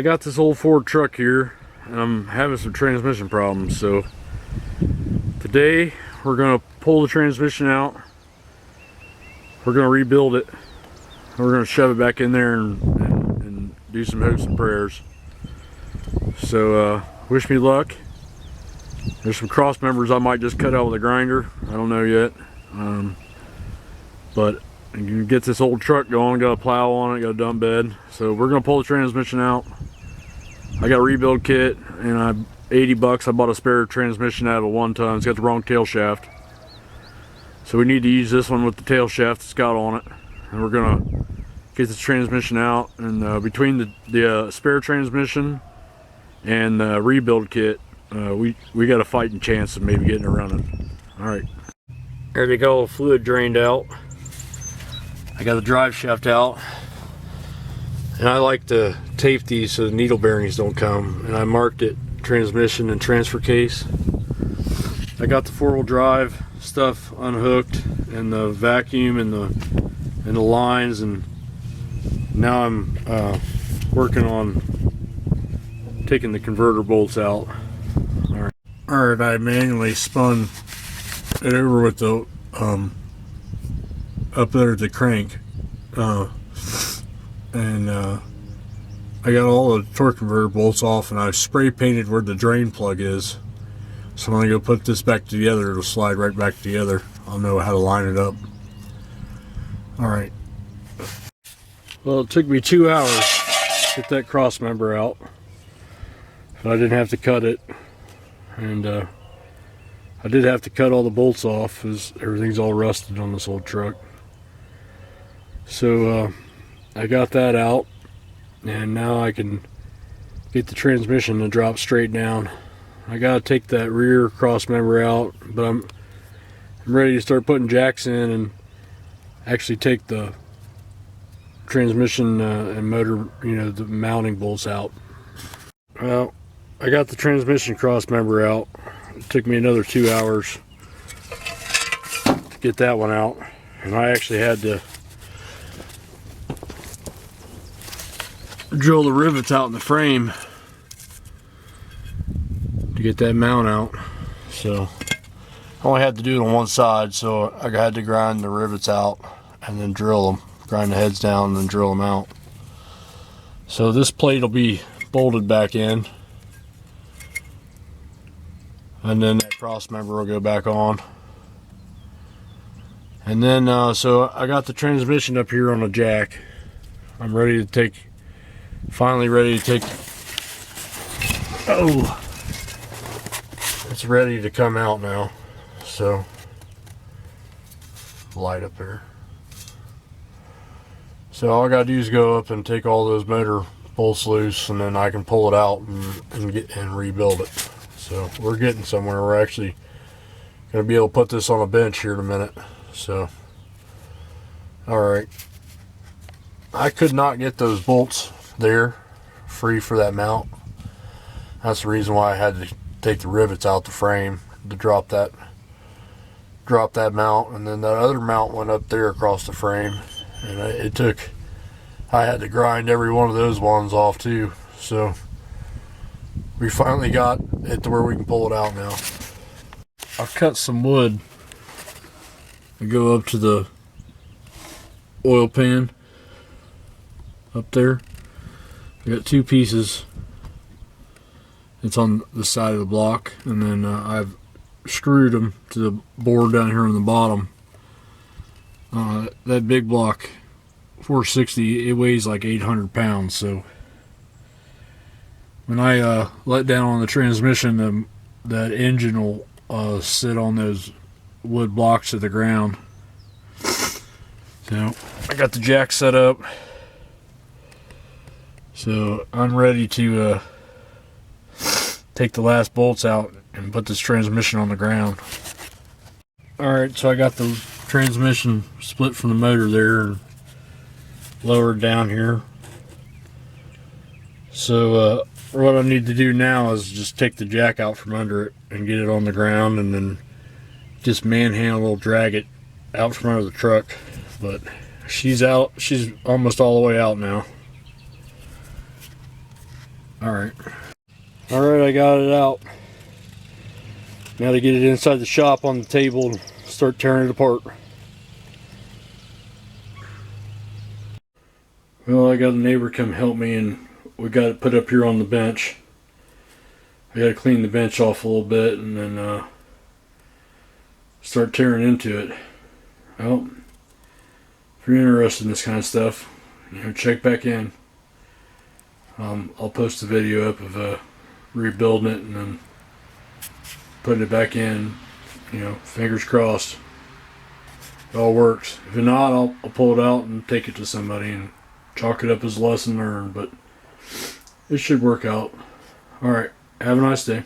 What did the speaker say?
I got this old Ford truck here and I'm having some transmission problems, so today we're gonna pull the transmission out, we're gonna rebuild it, we're gonna shove it back in there and do some hopes and prayers. So wish me luck. There's some cross members I might just cut out with a grinder, I don't know yet, but you can get this old truck going. Got a plow on it, got a dump bed. So we're gonna pull the transmission out. I got a rebuild kit, and 80 bucks. I bought a spare transmission out of a 1-ton. It's got the wrong tail shaft, so we need to use this one with the tail shaft it's got on it. And we're gonna get this transmission out. And between the spare transmission and the rebuild kit, we got a fighting chance of maybe getting it running. All right. There they go. Fluid drained out. I got the drive shaft out, and I like to tape these so the needle bearings don't come, and I marked it transmission and transfer case. I got the 4-wheel drive stuff unhooked, and the vacuum and the lines, and now I'm working on taking the converter bolts out. Alright, I manually spun it over with the up there at the crank, and I got all the torque converter bolts off, and I spray painted where the drain plug is, so when I go put this back together, it'll slide right back together. I'll know how to line it up. Alright, well, it took me 2 hours to get that cross member out, but I didn't have to cut it, and I did have to cut all the bolts off because everything's all rusted on this old truck. So I got that out, and now I can get the transmission to drop straight down. I gotta take that rear cross member out, but I'm ready to start putting jacks in and actually take the transmission and motor, the mounting bolts out. Well, I got the transmission cross member out. It took me another 2 hours to get that one out, and I actually had to drill the rivets out in the frame to get that mount out. So I only had to do it on one side, so I had to grind the rivets out and then drill them, grind the heads down and then drill them out. So this plate will be bolted back in, and then that cross member will go back on. And then so I got the transmission up here on a jack. I'm ready to take, finally ready to take, oh, it's ready to come out now. So light up there. So all I gotta do is go up and take all those motor bolts loose, and then I can pull it out and rebuild it. So we're getting somewhere. We're actually gonna be able to put this on a bench here in a minute. So alright, I could not get those bolts there free for that mount. That's the reason why I had to take the rivets out the frame to drop that mount, and then that other mount went up there across the frame, and I had to grind every one of those ones off too. So we finally got it to where we can pull it out now. I've cut some wood to go up to the oil pan up there. I got 2 pieces. It's on the side of the block, and then I've screwed them to the board down here on the bottom. That big block 460, it weighs like 800 pounds, so when I let down on the transmission, that engine will sit on those wood blocks to the ground. So I got the jack set up, so I'm ready to take the last bolts out and put this transmission on the ground. Alright, so I got the transmission split from the motor there and lowered down here. So what I need to do now is just take the jack out from under it and get it on the ground, and then just manhandle or drag it out from under the truck. But she's out, she's almost all the way out now. Alright. Alright, I got it out. Now to get it inside the shop on the table and start tearing it apart. Well, I got a neighbor come help me and we got it put up here on the bench. I got to clean the bench off a little bit and then start tearing into it. Well, if you're interested in this kind of stuff, you know, check back in. I'll post a video up of rebuilding it and then putting it back in. You know, fingers crossed it all works. If not, I'll pull it out and take it to somebody and chalk it up as a lesson learned, but it should work out. Alright, have a nice day.